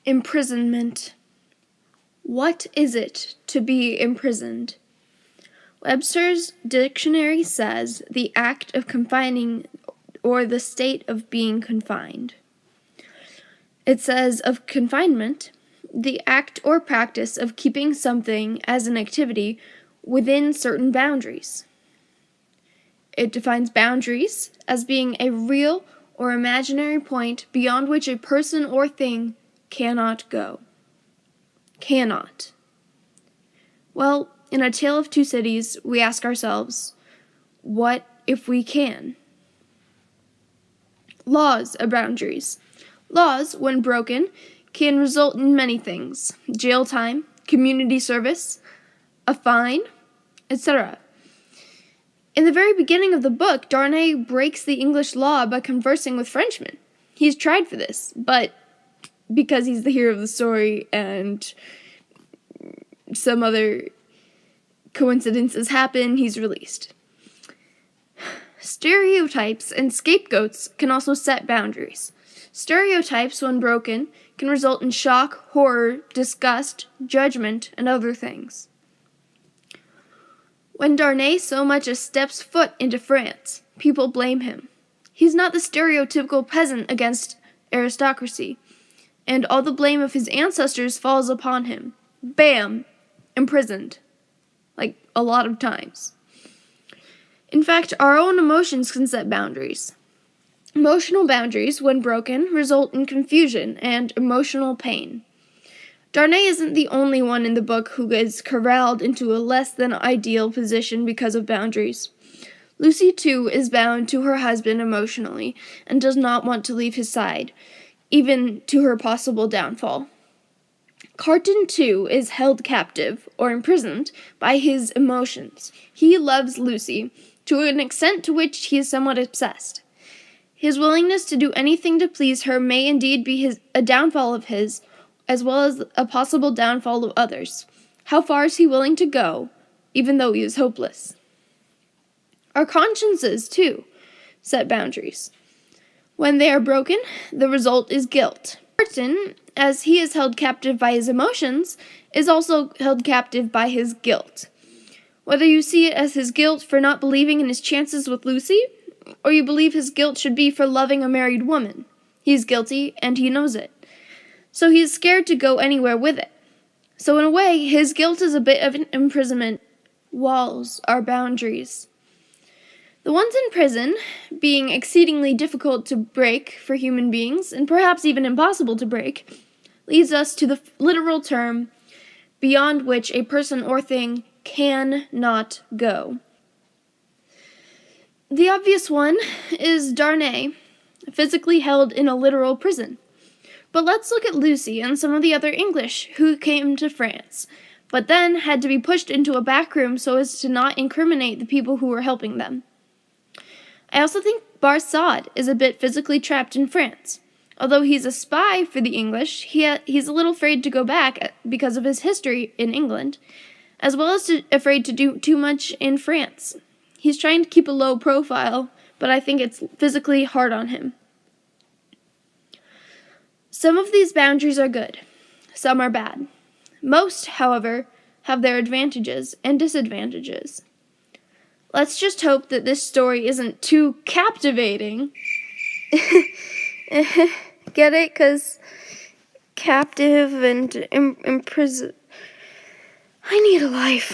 Imprisonment. What is it to be imprisoned? Webster's dictionary says the act of confining or the state of being confined. It says of confinement, the act or practice of keeping something as an activity within certain boundaries. It defines boundaries as being a real or imaginary point beyond which a person or thing cannot go. Cannot. Well, in A Tale of Two Cities, we ask ourselves, what if we can? Laws are boundaries. Laws, when broken, can result in many things: jail time, community service, a fine, etc. In the very beginning of the book, Darnay breaks the English law by conversing with Frenchmen. He's tried for this, but because he's the hero of the story and some other coincidences happen, he's released. Stereotypes and scapegoats can also set boundaries. Stereotypes, when broken, can result in shock, horror, disgust, judgment, and other things. When Darnay so much as steps foot into France, people blame him. He's not the stereotypical peasant against aristocracy, and all the blame of his ancestors falls upon him. Bam! Imprisoned. Like, a lot of times. In fact, our own emotions can set boundaries. Emotional boundaries, when broken, result in confusion and emotional pain. Darnay isn't the only one in the book who is corralled into a less than ideal position because of boundaries. Lucy, too, is bound to her husband emotionally and does not want to leave his side, even to her possible downfall. Carton, too, is held captive, or imprisoned, by his emotions. He loves Lucy, to an extent to which he is somewhat obsessed. His willingness to do anything to please her may indeed be a downfall of his, as well as a possible downfall of others. How far is he willing to go, even though he is hopeless? Our consciences, too, set boundaries. When they are broken, the result is guilt. Carton, as he is held captive by his emotions, is also held captive by his guilt. Whether you see it as his guilt for not believing in his chances with Lucy, or you believe his guilt should be for loving a married woman, he is guilty and he knows it. So he is scared to go anywhere with it. So in a way, his guilt is a bit of an imprisonment. Walls are boundaries. The ones in prison, being exceedingly difficult to break for human beings, and perhaps even impossible to break, leads us to the literal term, beyond which a person or thing cannot go. The obvious one is Darnay, physically held in a literal prison. But let's look at Lucy and some of the other English who came to France, but then had to be pushed into a back room so as to not incriminate the people who were helping them. I also think Barsad is a bit physically trapped in France. Although he's a spy for the English, he's a little afraid to go back because of his history in England, as well as afraid to do too much in France. He's trying to keep a low profile, but I think it's physically hard on him. Some of these boundaries are good, some are bad. Most, however, have their advantages and disadvantages. Let's just hope that this story isn't too captivating. Get it? 'Cause captive and imprisoned. I need a life.